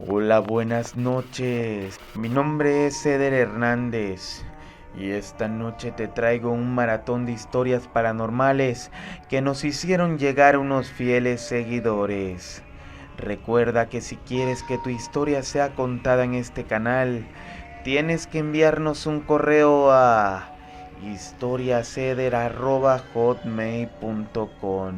Hola, buenas noches. Mi nombre es Eder Hernández y esta noche te traigo un maratón de historias paranormales que nos hicieron llegar unos fieles seguidores. Recuerda que si quieres que tu historia sea contada en este canal, tienes que enviarnos un correo a historiaseder@hotmail.com,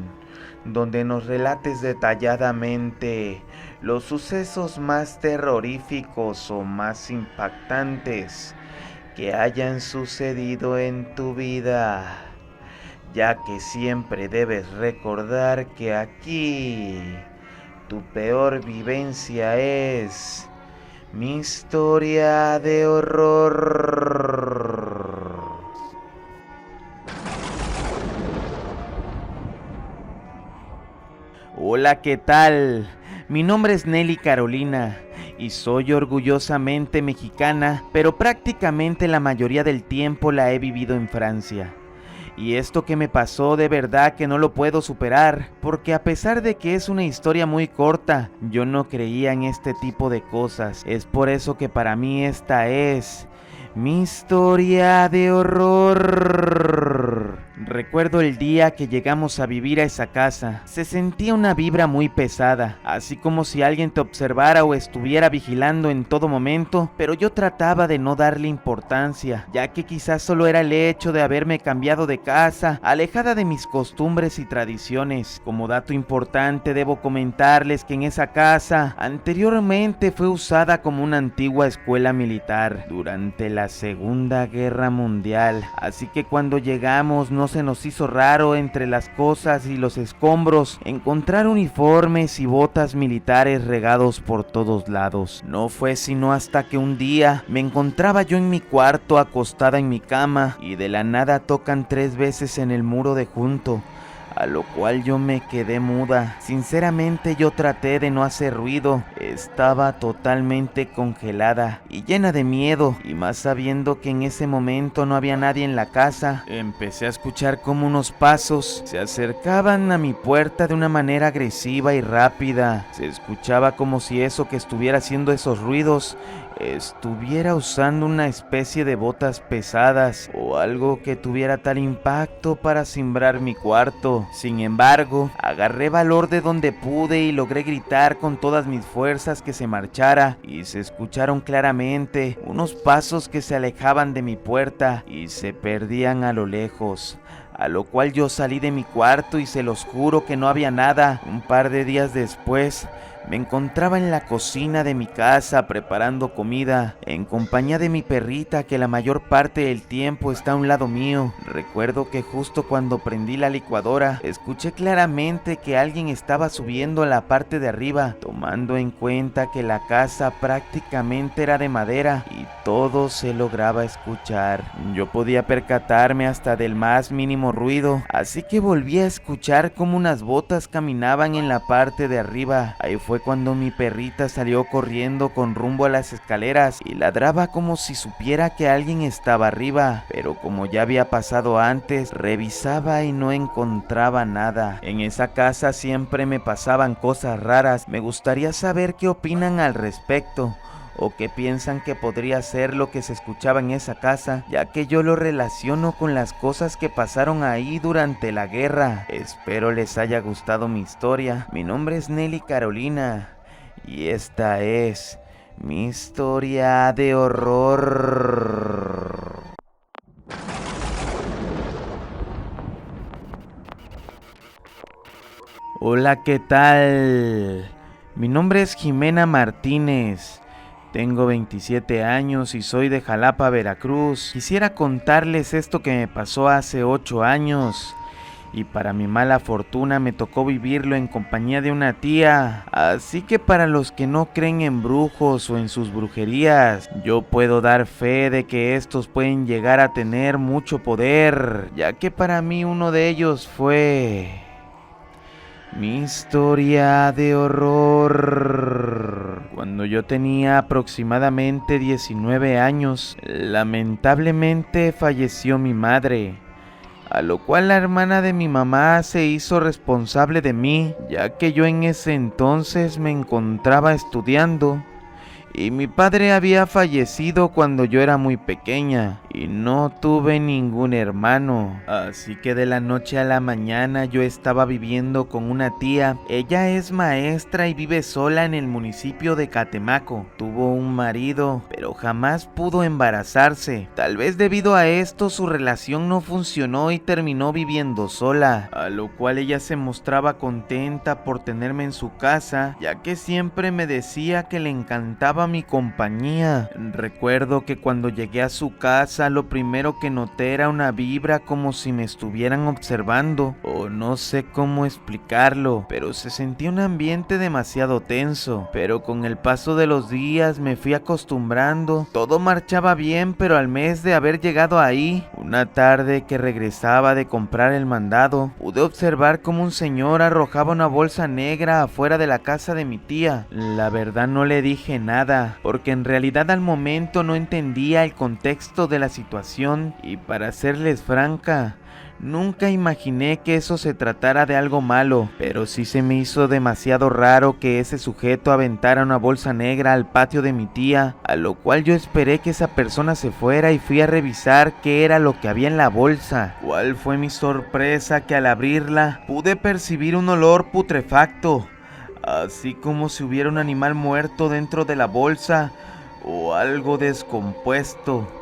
donde nos relates detalladamente los sucesos más terroríficos o más impactantes que hayan sucedido en tu vida, ya que siempre debes recordar que aquí tu peor vivencia es mi historia de horror. Hola, ¿qué tal? Mi nombre es Nelly Carolina y soy orgullosamente mexicana, pero prácticamente la mayoría del tiempo la he vivido en Francia. Y esto que me pasó de verdad que no lo puedo superar, porque a pesar de que es una historia muy corta, yo no creía en este tipo de cosas. Es por eso que para mí esta es mi historia de horror. Recuerdo el día que llegamos a vivir a esa casa. Se sentía una vibra muy pesada, así como si alguien te observara o estuviera vigilando en todo momento, pero yo trataba de no darle importancia, ya que quizás solo era el hecho de haberme cambiado de casa, alejada de mis costumbres y tradiciones. Como dato importante, debo comentarles que en esa casa anteriormente fue usada como una antigua escuela militar durante la Segunda Guerra Mundial, así que cuando llegamos no se nos hizo raro entre las cosas y los escombros encontrar uniformes y botas militares regados por todos lados. No fue sino hasta que un día me encontraba yo en mi cuarto acostada en mi cama y de la nada tocan 3 veces en el muro de junto, a lo cual yo me quedé muda. Sinceramente yo traté de no hacer ruido, estaba totalmente congelada y llena de miedo, y más sabiendo que en ese momento no había nadie en la casa. Empecé a escuchar como unos pasos se acercaban a mi puerta de una manera agresiva y rápida. Se escuchaba como si eso que estuviera haciendo esos ruidos estuviera usando una especie de botas pesadas o algo que tuviera tal impacto para cimbrar mi cuarto. Sin embargo, agarré valor de donde pude y logré gritar con todas mis fuerzas que se marchara, y se escucharon claramente unos pasos que se alejaban de mi puerta y se perdían a lo lejos. A lo cual yo salí de mi cuarto y se los juro que no había nada. Un par de días después, me encontraba en la cocina de mi casa preparando comida, en compañía de mi perrita que la mayor parte del tiempo está a un lado mío. Recuerdo que justo cuando prendí la licuadora, escuché claramente que alguien estaba subiendo a la parte de arriba, tomando en cuenta que la casa prácticamente era de madera y todo se lograba escuchar. Yo podía percatarme hasta del más mínimo ruido, así que volví a escuchar como unas botas caminaban en la parte de arriba. Ahí fue cuando mi perrita salió corriendo con rumbo a las escaleras y ladraba como si supiera que alguien estaba arriba, pero como ya había pasado antes, revisaba y no encontraba nada. En esa casa siempre me pasaban cosas raras. Me gustaría saber qué opinan al respecto, o qué piensan que podría ser lo que se escuchaba en esa casa, ya que yo lo relaciono con las cosas que pasaron ahí durante la guerra. Espero les haya gustado mi historia. Mi nombre es Nelly Carolina y esta es mi historia de horror. Hola, ¿qué tal? Mi nombre es Jimena Martínez. Tengo 27 años y soy de Jalapa, Veracruz. Quisiera contarles esto que me pasó hace 8 años. Y para mi mala fortuna me tocó vivirlo en compañía de una tía. Así que para los que no creen en brujos o en sus brujerías, yo puedo dar fe de que estos pueden llegar a tener mucho poder, ya que para mí uno de ellos fue mi historia de horror. Cuando yo tenía aproximadamente 19 años, lamentablemente falleció mi madre, a lo cual la hermana de mi mamá se hizo responsable de mí, ya que yo en ese entonces me encontraba estudiando y mi padre había fallecido cuando yo era muy pequeña y no tuve ningún hermano. Así que de la noche a la mañana yo estaba viviendo con una tía. Ella es maestra y vive sola en el municipio de Catemaco. Tuvo un marido, pero jamás pudo embarazarse. Tal vez debido a esto su relación no funcionó y terminó viviendo sola, a lo cual ella se mostraba contenta por tenerme en su casa, ya que siempre me decía que le encantaba mi compañía. Recuerdo que cuando llegué a su casa lo primero que noté era una vibra como si me estuvieran observando, o no sé cómo explicarlo, pero se sentía un ambiente demasiado tenso. Pero con el paso de los días me fui acostumbrando, todo marchaba bien, pero al mes de haber llegado ahí, una tarde que regresaba de comprar el mandado, pude observar cómo un señor arrojaba una bolsa negra afuera de la casa de mi tía. La verdad no le dije nada, porque en realidad al momento no entendía el contexto de la situación y para serles franca, nunca imaginé que eso se tratara de algo malo, pero sí se me hizo demasiado raro que ese sujeto aventara una bolsa negra al patio de mi tía, a lo cual yo esperé que esa persona se fuera y fui a revisar qué era lo que había en la bolsa. ¿Cuál fue mi sorpresa? Que al abrirla pude percibir un olor putrefacto, así como si hubiera un animal muerto dentro de la bolsa o algo descompuesto.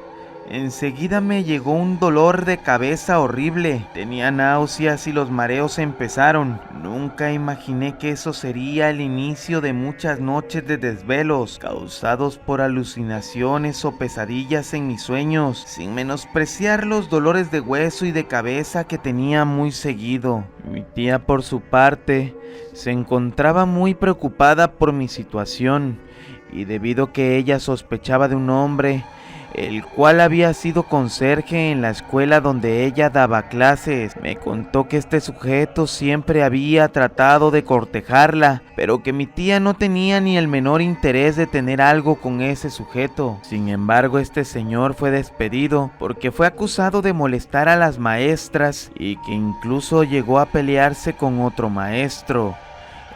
Enseguida me llegó un dolor de cabeza horrible, tenía náuseas y los mareos empezaron. Nunca imaginé que eso sería el inicio de muchas noches de desvelos, causados por alucinaciones o pesadillas en mis sueños, sin menospreciar los dolores de hueso y de cabeza que tenía muy seguido. Mi tía, por su parte, se encontraba muy preocupada por mi situación, y debido a que ella sospechaba de un hombre, el cual había sido conserje en la escuela donde ella daba clases, me contó que este sujeto siempre había tratado de cortejarla, pero que mi tía no tenía ni el menor interés de tener algo con ese sujeto. Sin embargo, este señor fue despedido porque fue acusado de molestar a las maestras y que incluso llegó a pelearse con otro maestro.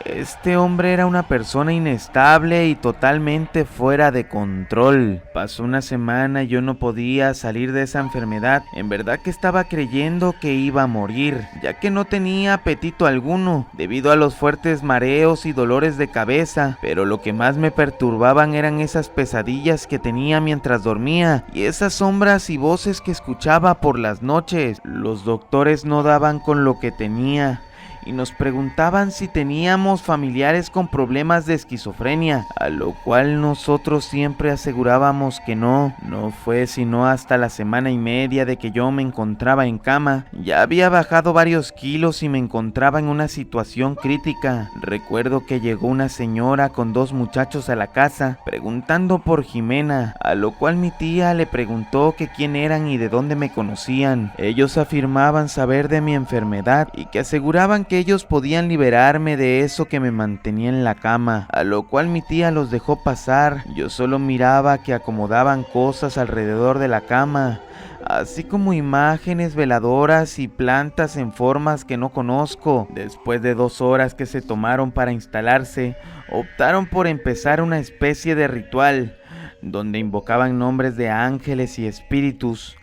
Este hombre era una persona inestable y totalmente fuera de control. Pasó una semana y yo no podía salir de esa enfermedad. En verdad que estaba creyendo que iba a morir, ya que no tenía apetito alguno, debido a los fuertes mareos y dolores de cabeza. Pero lo que más me perturbaban eran esas pesadillas que tenía mientras dormía, y esas sombras y voces que escuchaba por las noches. Los doctores no daban con lo que tenía y nos preguntaban si teníamos familiares con problemas de esquizofrenia, a lo cual nosotros siempre asegurábamos que no. No fue sino hasta la semana y media de que yo me encontraba en cama. Ya había bajado varios kilos y me encontraba en una situación crítica. Recuerdo que llegó una señora con 2 muchachos a la casa, preguntando por Jimena, a lo cual mi tía le preguntó que quién eran y de dónde me conocían. Ellos afirmaban saber de mi enfermedad y que aseguraban que ellos podían liberarme de eso que me mantenía en la cama, a lo cual mi tía los dejó pasar. Yo solo miraba que acomodaban cosas alrededor de la cama, así como imágenes veladoras y plantas en formas que no conozco. Después de 2 horas que se tomaron para instalarse, optaron por empezar una especie de ritual, donde invocaban nombres de ángeles y espíritus.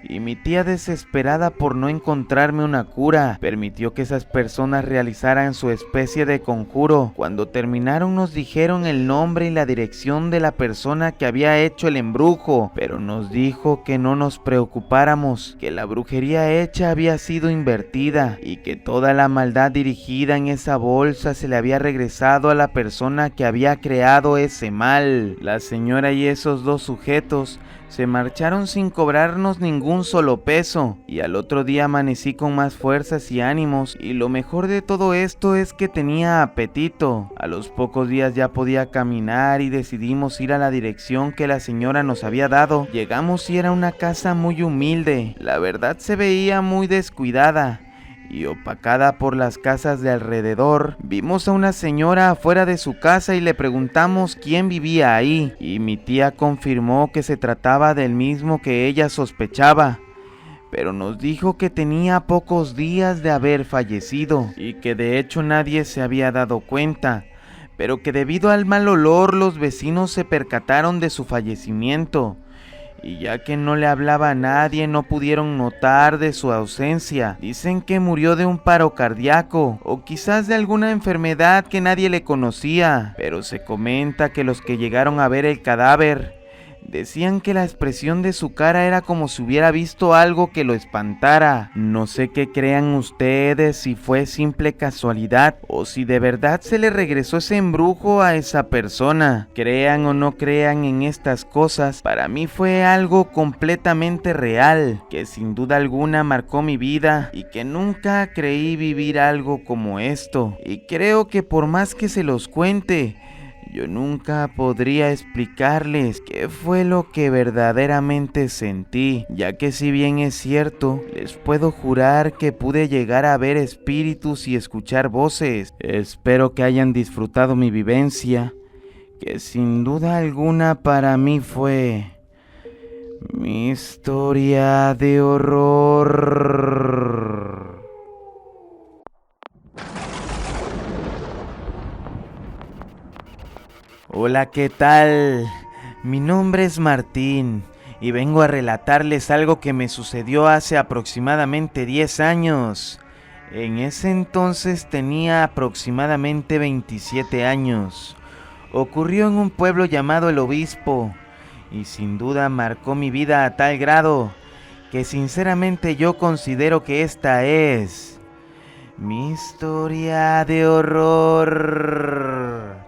Y mi tía, desesperada por no encontrarme una cura, permitió que esas personas realizaran su especie de conjuro. Cuando terminaron nos dijeron el nombre y la dirección de la persona que había hecho el embrujo, pero nos dijo que no nos preocupáramos, que la brujería hecha había sido invertida y que toda la maldad dirigida en esa bolsa se le había regresado a la persona que había creado ese mal. La señora y esos 2 sujetos se marcharon sin cobrarnos ningún solo peso, y al otro día amanecí con más fuerzas y ánimos, y lo mejor de todo esto es que tenía apetito. A los pocos días ya podía caminar y decidimos ir a la dirección que la señora nos había dado. Llegamos y era una casa muy humilde, la verdad se veía muy descuidada y opacada por las casas de alrededor. Vimos a una señora afuera de su casa y le preguntamos quién vivía ahí, y mi tía confirmó que se trataba del mismo que ella sospechaba, pero nos dijo que tenía pocos días de haber fallecido y que de hecho nadie se había dado cuenta, pero que debido al mal olor los vecinos se percataron de su fallecimiento. Y ya que no le hablaba a nadie, no pudieron notar de su ausencia. Dicen que murió de un paro cardíaco, o quizás de alguna enfermedad que nadie le conocía. Pero se comenta que los que llegaron a ver el cadáver decían que la expresión de su cara era como si hubiera visto algo que lo espantara. No sé qué crean ustedes, si fue simple casualidad o si de verdad se le regresó ese embrujo a esa persona. Crean o no crean en estas cosas, para mí fue algo completamente real, que sin duda alguna marcó mi vida y que nunca creí vivir algo como esto. Y creo que por más que se los cuente, yo nunca podría explicarles qué fue lo que verdaderamente sentí, ya que si bien es cierto, les puedo jurar que pude llegar a ver espíritus y escuchar voces. Espero que hayan disfrutado mi vivencia, que sin duda alguna para mí fue mi historia de horror. Hola, ¿qué tal? Mi nombre es Martín y vengo a relatarles algo que me sucedió hace aproximadamente 10 años. En ese entonces tenía aproximadamente 27 años. Ocurrió en un pueblo llamado El Obispo y sin duda marcó mi vida a tal grado que sinceramente yo considero que esta es mi historia de horror.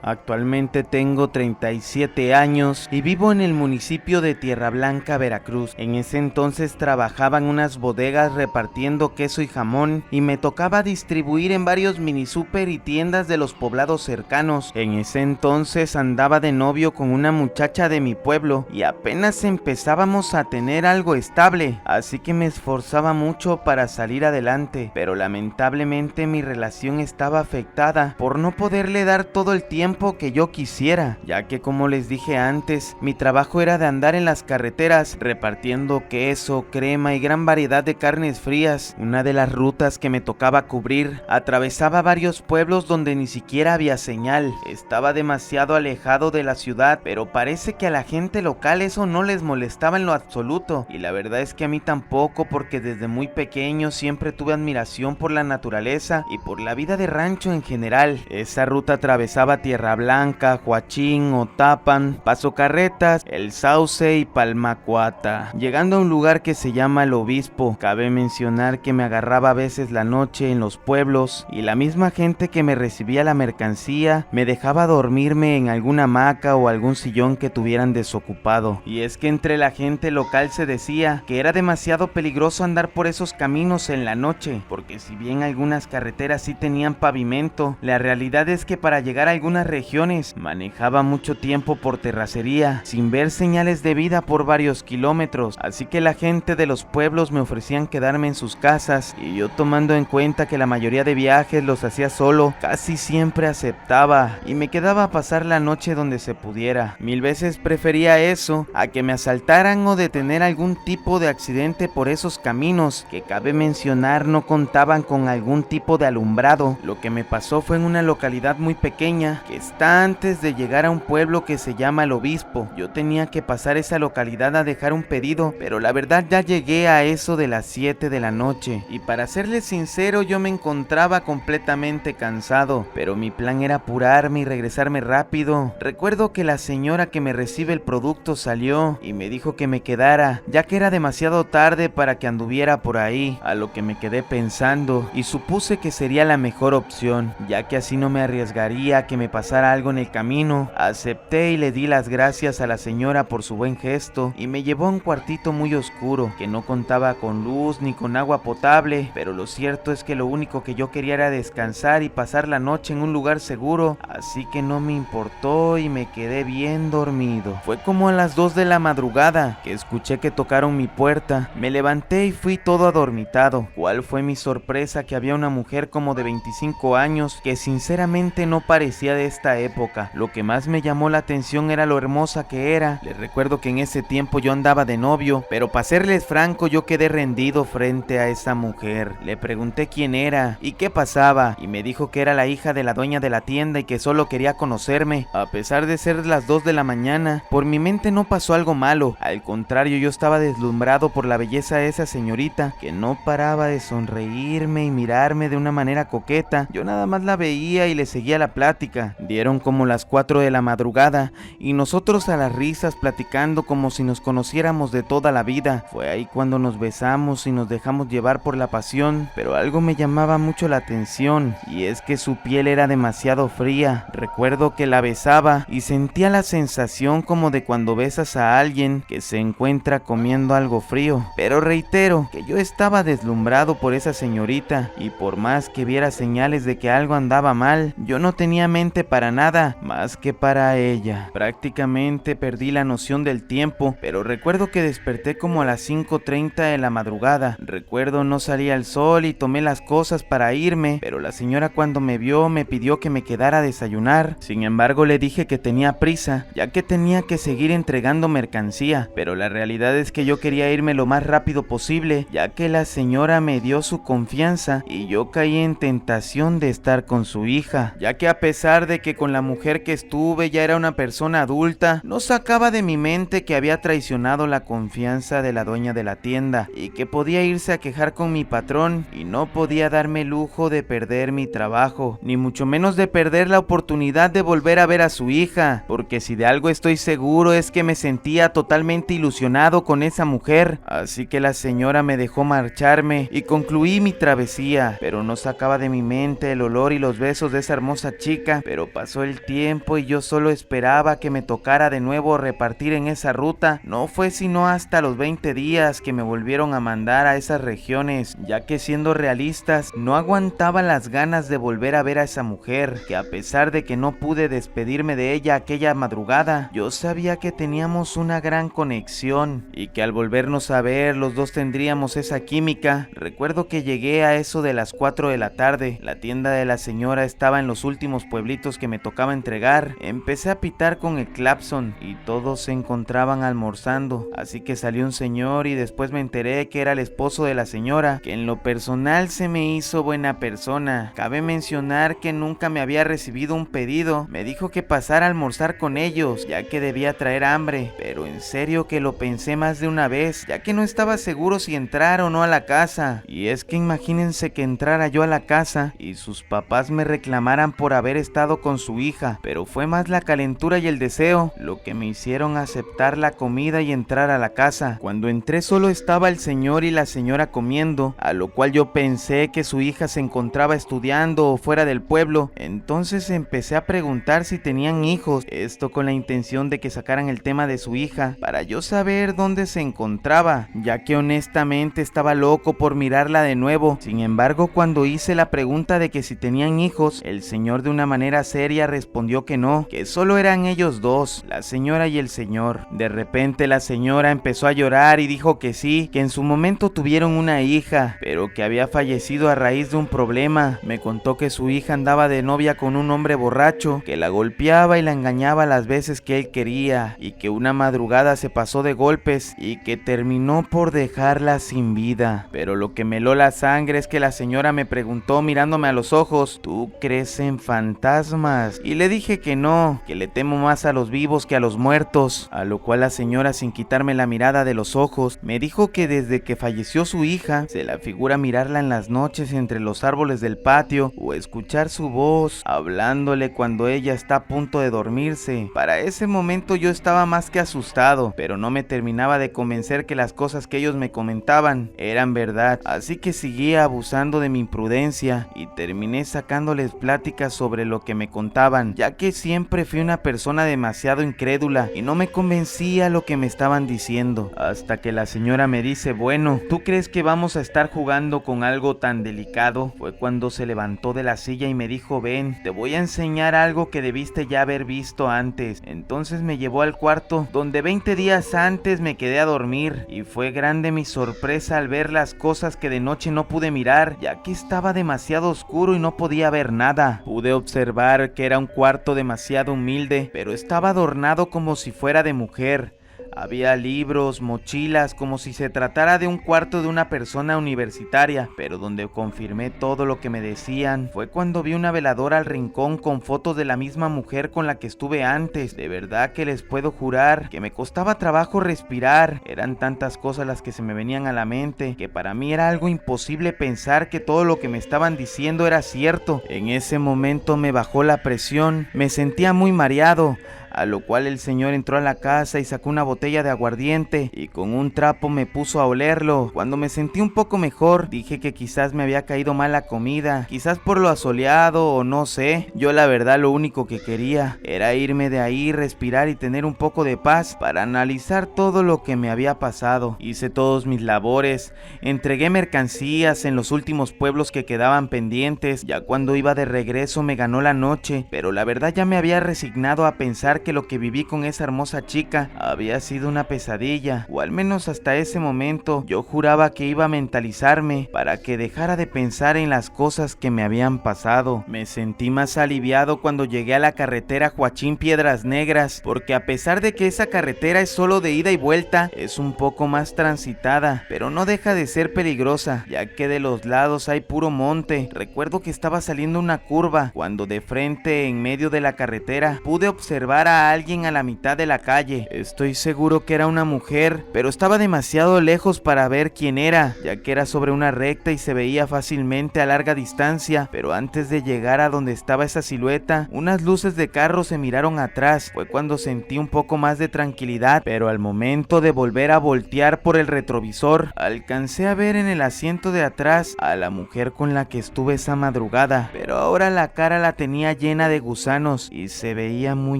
Actualmente tengo 37 años y vivo en el municipio de Tierra Blanca, Veracruz. En ese entonces trabajaba en unas bodegas repartiendo queso y jamón y me tocaba distribuir en varios mini super y tiendas de los poblados cercanos. En ese entonces andaba de novio con una muchacha de mi pueblo y apenas empezábamos a tener algo estable, así que me esforzaba mucho para salir adelante, pero lamentablemente mi relación estaba afectada por no poderle dar todo el tiempo que yo quisiera, ya que como les dije antes, mi trabajo era de andar en las carreteras repartiendo queso, crema y gran variedad de carnes frías. Una de las rutas que me tocaba cubrir atravesaba varios pueblos donde ni siquiera había señal. Estaba demasiado alejado de la ciudad, pero parece que a la gente local eso no les molestaba en lo absoluto, y la verdad es que a mí tampoco, porque desde muy pequeño siempre tuve admiración por la naturaleza y por la vida de rancho en general. Esa ruta atravesaba Tierra Blanca, Huachín, Otapan, Paso Carretas, El Sauce y Palmacuata, llegando a un lugar que se llama El Obispo. Cabe mencionar que me agarraba a veces la noche en los pueblos y la misma gente que me recibía la mercancía me dejaba dormirme en alguna hamaca o algún sillón que tuvieran desocupado. Y es que entre la gente local se decía que era demasiado peligroso andar por esos caminos en la noche, porque si bien algunas carreteras sí tenían pavimento, la realidad es que para llegar a algunas regiones manejaba mucho tiempo por terracería sin ver señales de vida por varios kilómetros, así que la gente de los pueblos me ofrecían quedarme en sus casas y yo, tomando en cuenta que la mayoría de viajes los hacía solo, casi siempre aceptaba y me quedaba a pasar la noche donde se pudiera. Mil veces prefería eso a que me asaltaran o de tener algún tipo de accidente por esos caminos, que cabe mencionar no contaban con algún tipo de alumbrado. Lo que me pasó fue en una localidad muy pequeña que está antes de llegar a un pueblo que se llama El Obispo. Yo tenía que pasar esa localidad a dejar un pedido, pero la verdad ya llegué a eso de las 7 de la noche y para serles sincero yo me encontraba completamente cansado, pero mi plan era apurarme y regresarme rápido. Recuerdo que la señora que me recibe el producto salió y me dijo que me quedara, ya que era demasiado tarde para que anduviera por ahí, a lo que me quedé pensando y supuse que sería la mejor opción, ya que así no me arriesgaría a que me pasara algo en el camino. Acepté y le di las gracias a la señora por su buen gesto y me llevó a un cuartito muy oscuro que no contaba con luz ni con agua potable, pero lo cierto es que lo único que yo quería era descansar y pasar la noche en un lugar seguro, así que no me importó y me quedé bien dormido. Fue como a las 2 de la madrugada que escuché que tocaron mi puerta. Me levanté y fui todo adormitado. ¿Cuál fue mi sorpresa? Que había una mujer como de 25 años que sinceramente no parecía de esta época. Lo que más me llamó la atención era lo hermosa que era. Les recuerdo que en ese tiempo yo andaba de novio, pero para serles franco yo quedé rendido frente a esa mujer. Le pregunté quién era y qué pasaba, y me dijo que era la hija de la dueña de la tienda y que solo quería conocerme. A pesar de ser las 2 de la mañana, por mi mente no pasó algo malo. Al contrario, yo estaba deslumbrado por la belleza de esa señorita, que no paraba de sonreírme y mirarme de una manera coqueta. Yo nada más la veía y le seguía la plática. Dieron como las 4 de la madrugada y nosotros a las risas platicando como si nos conociéramos de toda la vida. Fue ahí cuando nos besamos y nos dejamos llevar por la pasión, pero algo me llamaba mucho la atención, y es que su piel era demasiado fría. Recuerdo que la besaba y sentía la sensación como de cuando besas a alguien que se encuentra comiendo algo frío. Pero reitero que yo estaba deslumbrado por esa señorita, y por más que viera señales de que algo andaba mal, yo no tenía mente para nada más que para ella. Prácticamente perdí la noción del tiempo, pero recuerdo que desperté como a las 5:30 de la madrugada. Recuerdo no salía el sol y tomé las cosas para irme, pero la señora cuando me vio me pidió que me quedara a desayunar. Sin embargo, le dije que tenía prisa, ya que tenía que seguir entregando mercancía, pero la realidad es que yo quería irme lo más rápido posible, ya que la señora me dio su confianza y yo caí en tentación de estar con su hija, ya que a pesar de que con la mujer que estuve ya era una persona adulta, no sacaba de mi mente que había traicionado la confianza de la dueña de la tienda y que podía irse a quejar con mi patrón, y no podía darme el lujo de perder mi trabajo, ni mucho menos de perder la oportunidad de volver a ver a su hija, porque si de algo estoy seguro es que me sentía totalmente ilusionado con esa mujer. Así que la señora me dejó marcharme y concluí mi travesía, pero no sacaba de mi mente el olor y los besos de esa hermosa chica. Pero pasó el tiempo y yo solo esperaba que me tocara de nuevo repartir en esa ruta. No fue sino hasta los 20 días que me volvieron a mandar a esas regiones, ya que siendo realistas, no aguantaba las ganas de volver a ver a esa mujer, que a pesar de que no pude despedirme de ella aquella madrugada, yo sabía que teníamos una gran conexión y que al volvernos a ver los dos tendríamos esa química. Recuerdo que llegué a eso de las 4 de la tarde, la tienda de la señora estaba en los últimos pueblitos que me tocaba entregar. Empecé a pitar con el claxon y todos se encontraban almorzando, así que salió un señor y después me enteré que era el esposo de la señora, que en lo personal se me hizo buena persona. Cabe mencionar que nunca me había recibido un pedido. Me dijo que pasara a almorzar con ellos, ya que debía traer hambre, pero en serio que lo pensé más de una vez, ya que no estaba seguro si entrar o no a la casa. Y es que imagínense que entrara yo a la casa y sus papás me reclamaran por haber estado con su hija, pero fue más la calentura y el deseo lo que me hicieron aceptar la comida y entrar a la casa. Cuando entré solo estaba el señor y la señora comiendo, a lo cual yo pensé que su hija se encontraba estudiando o fuera del pueblo. Entonces empecé a preguntar si tenían hijos, esto con la intención de que sacaran el tema de su hija, para yo saber dónde se encontraba, ya que honestamente estaba loco por mirarla de nuevo. Sin embargo, cuando hice la pregunta de que si tenían hijos, el señor de una manera seria respondió que no, que solo eran ellos dos, la señora y el señor. De repente la señora empezó a llorar y dijo que sí, que en su momento tuvieron una hija, pero que había fallecido a raíz de un problema. Me contó que su hija andaba de novia con un hombre borracho, que la golpeaba y la engañaba las veces que él quería, y que una madrugada se pasó de golpes y que terminó por dejarla sin vida. Pero lo que me heló la sangre es que la señora me preguntó mirándome a los ojos: ¿tú crees en fantasmas? Y le dije que no, que le temo más a los vivos que a los muertos, a lo cual la señora, sin quitarme la mirada de los ojos, me dijo que desde que falleció su hija, se la figura mirarla en las noches entre los árboles del patio o escuchar su voz hablándole cuando ella está a punto de dormirse. Para ese momento yo estaba más que asustado, pero no me terminaba de convencer que las cosas que ellos me comentaban eran verdad, así que seguía abusando de mi imprudencia y terminé sacándoles pláticas sobre lo que me contaban, ya que siempre fui una persona demasiado incrédula y no me convencía lo que me estaban diciendo, hasta que la señora me dice: bueno, ¿tú crees que vamos a estar jugando con algo tan delicado? Fue cuando se levantó de la silla y me dijo: ven, te voy a enseñar algo que debiste ya haber visto antes. Entonces me llevó al cuarto donde 20 días antes me quedé a dormir, y fue grande mi sorpresa al ver las cosas que de noche no pude mirar, ya que estaba demasiado oscuro y no podía ver nada. Pude observar confesar que era un cuarto demasiado humilde, pero estaba adornado como si fuera de mujer. Había libros, mochilas, como si se tratara de un cuarto de una persona universitaria, pero donde confirmé todo lo que me decían fue cuando vi una veladora al rincón con fotos de la misma mujer con la que estuve antes. De verdad que les puedo jurar que me costaba trabajo respirar. Eran tantas cosas las que se me venían a la mente que para mí era algo imposible pensar que todo lo que me estaban diciendo era cierto. En ese momento me bajó la presión, me sentía muy mareado, a lo cual el señor entró a la casa y sacó una botella de aguardiente y con un trapo me puso a olerlo. Cuando me sentí un poco mejor, dije que quizás me había caído mal la comida, quizás por lo asoleado o no sé. Yo la verdad lo único que quería era irme de ahí, respirar y tener un poco de paz para analizar todo lo que me había pasado. Hice todos mis labores, entregué mercancías en los últimos pueblos que quedaban pendientes. Ya cuando iba de regreso me ganó la noche, pero la verdad ya me había resignado a pensar que lo que viví con esa hermosa chica había sido una pesadilla, o al menos hasta ese momento yo juraba que iba a mentalizarme para que dejara de pensar en las cosas que me habían pasado. Me sentí más aliviado cuando llegué a la carretera Huachín Piedras Negras, porque a pesar de que esa carretera es solo de ida y vuelta, es un poco más transitada, pero no deja de ser peligrosa, ya que de los lados hay puro monte. Recuerdo que estaba saliendo una curva, cuando de frente en medio de la carretera pude observar a alguien a la mitad de la calle. Estoy seguro que era una mujer, pero estaba demasiado lejos para ver quién era, ya que era sobre una recta y se veía fácilmente a larga distancia. Pero antes de llegar a donde estaba esa silueta, unas luces de carro se miraron atrás. Fue cuando sentí un poco más de tranquilidad, pero al momento de volver a voltear por el retrovisor, alcancé a ver en el asiento de atrás a la mujer con la que estuve esa madrugada, pero ahora la cara la tenía llena de gusanos y se veía muy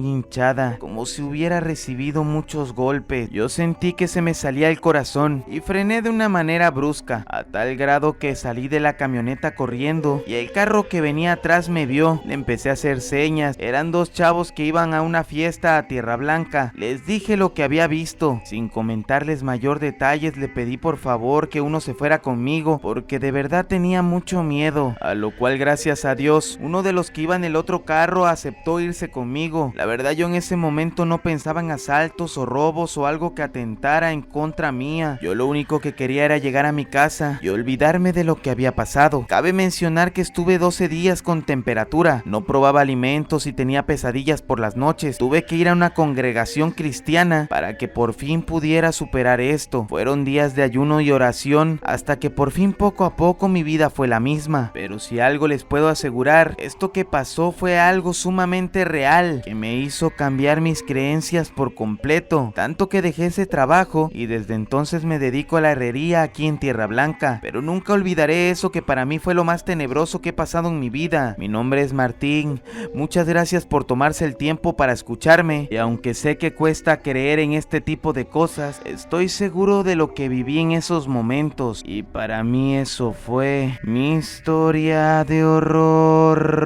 hinchada, como si hubiera recibido muchos golpes. Yo sentí que se me salía el corazón y frené de una manera brusca, a tal grado que salí de la camioneta corriendo y el carro que venía atrás me vio. Le empecé a hacer señas. Eran dos chavos que iban a una fiesta a Tierra Blanca. Les dije lo que había visto. Sin comentarles mayor detalles, le pedí por favor que uno se fuera conmigo, porque de verdad tenía mucho miedo, a lo cual gracias a Dios uno de los que iba en el otro carro aceptó irse conmigo. La verdad yo en ese momento no pensaba en asaltos o robos o algo que atentara en contra mía. Yo lo único que quería era llegar a mi casa y olvidarme de lo que había pasado. Cabe mencionar que estuve 12 días con temperatura, no probaba alimentos y tenía pesadillas por las noches. Tuve que ir a una congregación cristiana para que por fin pudiera superar esto. Fueron días de ayuno y oración hasta que por fin poco a poco mi vida fue la misma. Pero si algo les puedo asegurar, esto que pasó fue algo sumamente real que me hizo cambiar mis creencias por completo, tanto que dejé ese trabajo y desde entonces me dedico a la herrería aquí en Tierra Blanca. Pero nunca olvidaré eso que para mí fue lo más tenebroso que he pasado en mi vida. Mi nombre es Martín, muchas gracias por tomarse el tiempo para escucharme, y aunque sé que cuesta creer en este tipo de cosas, estoy seguro de lo que viví en esos momentos, y para mí eso fue mi historia de horror.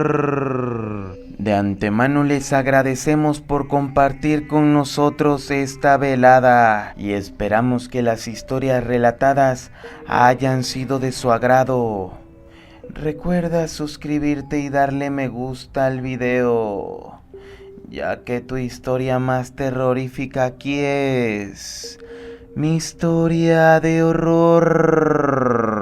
De antemano les agradecemos por compartir con nosotros esta velada y esperamos que las historias relatadas hayan sido de su agrado. Recuerda suscribirte y darle me gusta al video, ya que tu historia más terrorífica aquí es mi historia de horror.